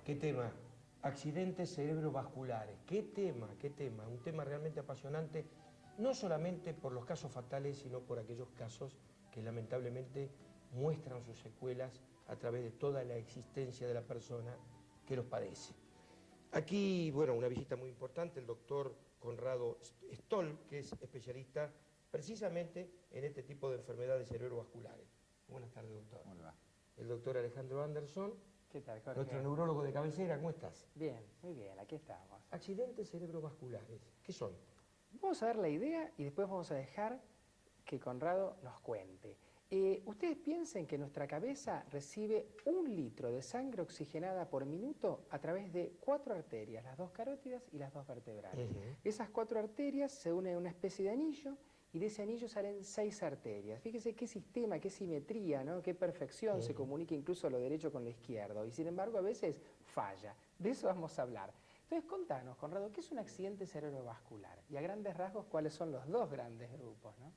¿Qué tema? Accidentes cerebrovasculares. ¿Qué tema? ¿Qué tema? Un tema realmente apasionante, no solamente por los casos fatales, sino por aquellos casos que lamentablemente muestran sus secuelas a través de toda la existencia de la persona que los padece. Aquí, bueno, una visita muy importante, el doctor Conrado Stoll, que es especialista precisamente en este tipo de enfermedades cerebrovasculares. Buenas tardes, doctor. ¿Cómo le va? El doctor Alejandro Anderson. ¿Qué tal, Jorge? Nuestro neurólogo de cabecera, ¿cómo estás? Bien, muy bien, aquí estamos. Accidentes cerebrovasculares, ¿qué son? Vamos a ver la idea y después vamos a dejar que Conrado nos cuente. Ustedes piensen que nuestra cabeza recibe 1 litro de sangre oxigenada por minuto a través de 4 arterias, las 2 carótidas y las 2 vertebrales. Esas 4 arterias se unen a una especie de anillo y de ese anillo salen 6 arterias. Fíjese qué sistema, qué simetría, ¿no? Qué perfección, se comunica incluso lo derecho con lo izquierdo y sin embargo a veces falla. De eso vamos a hablar. Entonces contanos, Conrado, ¿qué es un accidente cerebrovascular? Y a grandes rasgos, ¿cuáles son los 2 grandes grupos, no?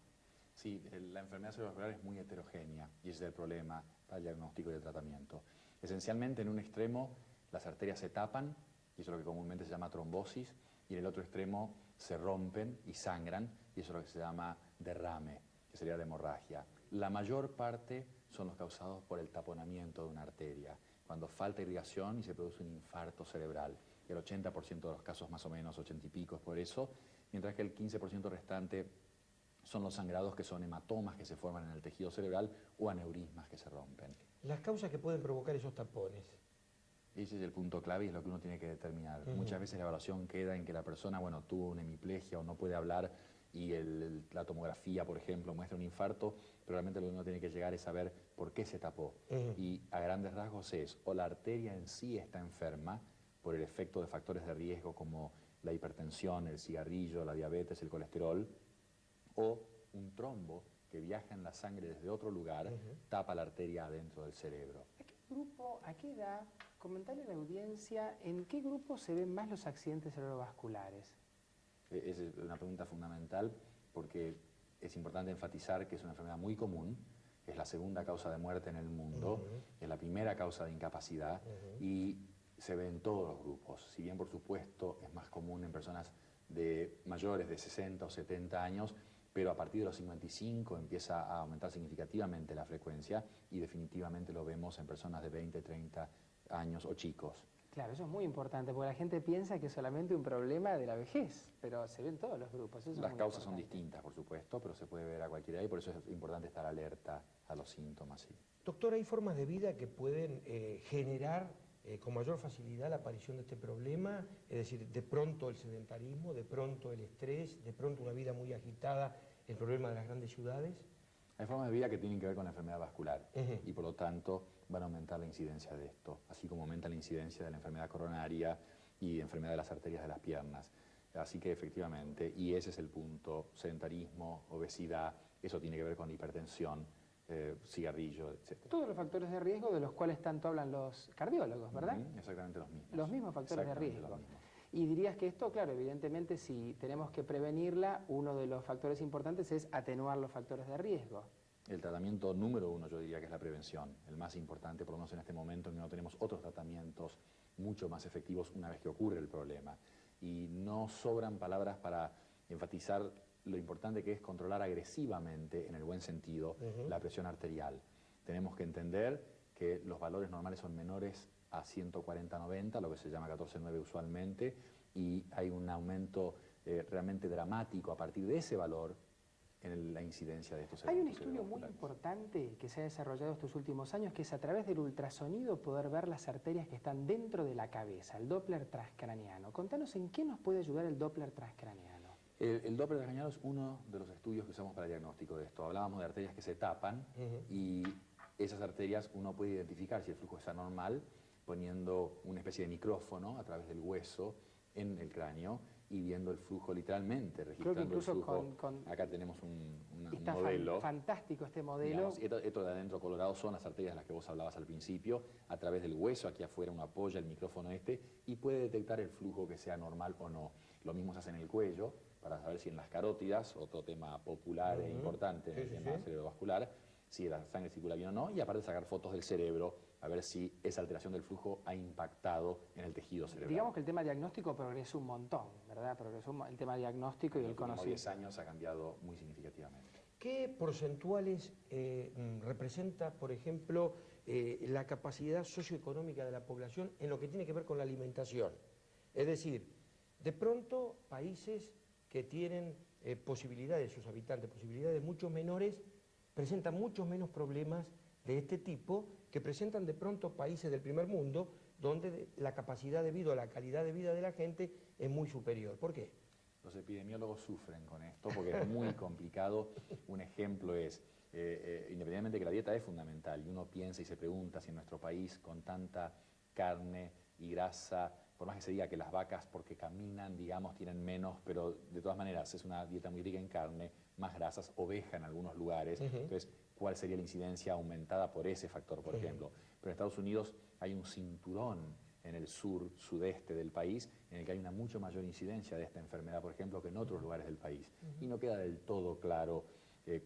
Sí, la enfermedad cerebrovascular es muy heterogénea y ese es el problema para el diagnóstico y el tratamiento. Esencialmente en un extremo las arterias se tapan, y eso es lo que comúnmente se llama trombosis, y en el otro extremo se rompen y sangran, y eso es lo que se llama derrame, que sería la hemorragia. La mayor parte son los causados por el taponamiento de una arteria, cuando falta irrigación y se produce un infarto cerebral. El 80% de los casos, más o menos, 80 y pico es por eso, mientras que el 15% restante son los sangrados que son hematomas que se forman en el tejido cerebral o aneurismas que se rompen. Las causas que pueden provocar esos tapones. Ese es el punto clave y es lo que uno tiene que determinar. Muchas veces la evaluación queda en que la persona, bueno, tuvo una hemiplegia o no puede hablar y la tomografía, por ejemplo, muestra un infarto, pero realmente lo que uno tiene que llegar es saber por qué se tapó. Y a grandes rasgos es, o la arteria en sí está enferma por el efecto de factores de riesgo como la hipertensión, el cigarrillo, la diabetes, el colesterol, o un trombo que viaja en la sangre desde otro lugar, tapa la arteria adentro del cerebro. ¿A qué grupo, a qué edad, comentarle a la audiencia, en qué grupo se ven más los accidentes cerebrovasculares? Esa es una pregunta fundamental porque es importante enfatizar que es una enfermedad muy común, es la segunda causa de muerte en el mundo, es la primera causa de incapacidad y se ve en todos los grupos. Si bien, por supuesto, es más común en personas de mayores de 60 o 70 años, pero a partir de los 55 empieza a aumentar significativamente la frecuencia y definitivamente lo vemos en personas de 20, 30 años o chicos. Claro, eso es muy importante, porque la gente piensa que es solamente un problema de la vejez, pero se ven todos los grupos. Eso Las causas son distintas, por supuesto, pero se puede ver a cualquier edad y por eso es importante estar alerta a los síntomas. Sí. Doctor, ¿hay formas de vida que pueden generar con mayor facilidad la aparición de este problema? Es decir, de pronto el sedentarismo, de pronto el estrés, de pronto una vida muy agitada, el problema de las grandes ciudades. Hay formas de vida que tienen que ver con la enfermedad vascular y por lo tanto van a aumentar la incidencia de esto, así como aumenta la incidencia de la enfermedad coronaria y enfermedad de las arterias de las piernas. Así que efectivamente, y ese es el punto, sedentarismo, obesidad, eso tiene que ver con hipertensión, cigarrillo, etc. Todos los factores de riesgo de los cuales tanto hablan los cardiólogos, ¿verdad? Exactamente los mismos. Los mismos factores de riesgo. Los mismos. Y dirías que esto, claro, evidentemente si tenemos que prevenirla, uno de los factores importantes es atenuar los factores de riesgo. El tratamiento número 1 yo diría que es la prevención, el más importante, por lo menos en este momento en que no tenemos otros tratamientos mucho más efectivos una vez que ocurre el problema. Y no sobran palabras para enfatizar lo importante que es controlar agresivamente, en el buen sentido, la presión arterial. Tenemos que entender que los valores normales son menores a 140/90, lo que se llama 14/9 usualmente, y hay un aumento realmente dramático a partir de ese valor en la incidencia de estos Hay un eventos estudio muy importante que se ha desarrollado estos últimos años, que es a través del ultrasonido poder ver las arterias que están dentro de la cabeza, el Doppler transcraniano. Contanos en qué nos puede ayudar el Doppler transcraniano. El Doppler transcraniano es uno de los estudios que usamos para el diagnóstico de esto. Hablábamos de arterias que se tapan y esas arterias uno puede identificar si el flujo está normal poniendo una especie de micrófono a través del hueso en el cráneo y viendo el flujo literalmente, registrando el flujo. Acá tenemos un modelo. Está fantástico este modelo. Digamos, esto de adentro colorado son las arterias de las que vos hablabas al principio. A través del hueso, aquí afuera uno apoya el micrófono y puede detectar el flujo que sea normal o no. Lo mismo se hace en el cuello, para saber si en las carótidas, otro tema popular e importante en el tema cerebrovascular, si la sangre circula bien o no, y aparte sacar fotos del cerebro a ver si esa alteración del flujo ha impactado en el tejido cerebral. Digamos que el tema diagnóstico progresó un montón, ¿verdad? Progresó el tema diagnóstico y el En los últimos conocimiento. 10 años ha cambiado muy significativamente. ¿Qué porcentuales representa, por ejemplo, la capacidad socioeconómica de la población en lo que tiene que ver con la alimentación? Es decir, de pronto países que tienen posibilidades, sus habitantes, posibilidades mucho menores, presentan muchos menos problemas de este tipo que presentan de pronto países del primer mundo donde la capacidad debido a la calidad de vida de la gente es muy superior. ¿Por qué? Los epidemiólogos sufren con esto porque es muy complicado. Un ejemplo es, independientemente de que la dieta es fundamental, y uno piensa y se pregunta si en nuestro país con tanta carne y grasa, por más que se diga que las vacas porque caminan, digamos, tienen menos, pero de todas maneras es una dieta muy rica en carne, más grasas, oveja en algunos lugares, entonces, ¿cuál sería la incidencia aumentada por ese factor, por ejemplo? Pero en Estados Unidos hay un cinturón en el sur, sudeste del país, en el que hay una mucho mayor incidencia de esta enfermedad, por ejemplo, que en otros lugares del país. Y no queda del todo claro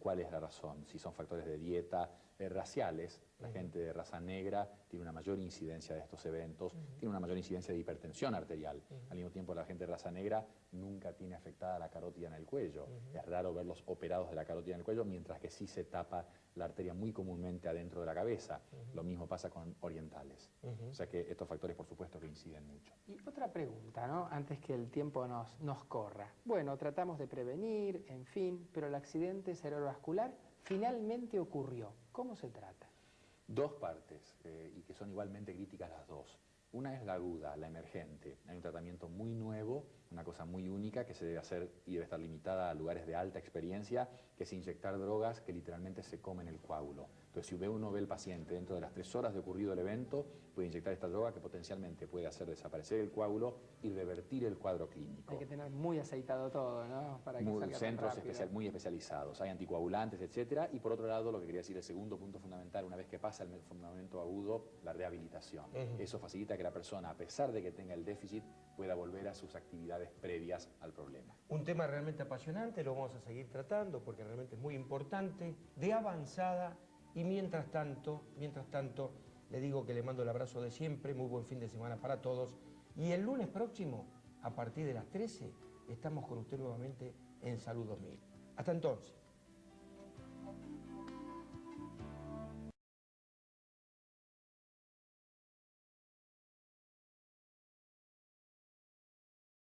cuál es la razón, si son factores de dieta, raciales. La gente de raza negra tiene una mayor incidencia de estos eventos, tiene una mayor incidencia de hipertensión arterial. Al mismo tiempo, la gente de raza negra nunca tiene afectada la carótida en el cuello. Es raro verlos operados de la carótida en el cuello, mientras que sí se tapa la arteria muy comúnmente adentro de la cabeza. Lo mismo pasa con orientales. O sea que estos factores, por supuesto, que inciden mucho. Y otra pregunta, ¿no? Antes que el tiempo nos corra. Bueno, tratamos de prevenir, en fin, pero el accidente cerebrovascular finalmente ocurrió. ¿Cómo se trata? Dos partes, y que son igualmente críticas las dos. Una es la aguda, la emergente. Hay un tratamiento muy nuevo, una cosa muy única que se debe hacer y debe estar limitada a lugares de alta experiencia, que es inyectar drogas que literalmente se comen el coágulo. Entonces, si uno ve al paciente dentro de las 3 horas de ocurrido el evento, puede inyectar esta droga que potencialmente puede hacer desaparecer el coágulo y revertir el cuadro clínico. Hay que tener muy aceitado todo, ¿no? Para que salga Centros tan rápido. muy especializados, hay anticoagulantes, etcétera. Y por otro lado, lo que quería decir, el segundo punto fundamental, una vez que pasa el momento agudo, la rehabilitación. Eso facilita que la persona, a pesar de que tenga el déficit, pueda volver a sus actividades previas al problema. Un tema realmente apasionante, lo vamos a seguir tratando porque realmente es muy importante, de avanzada, y mientras tanto, le digo que le mando el abrazo de siempre, muy buen fin de semana para todos, y el lunes próximo, a partir de las 13, estamos con usted nuevamente en Salud 2000. Hasta entonces.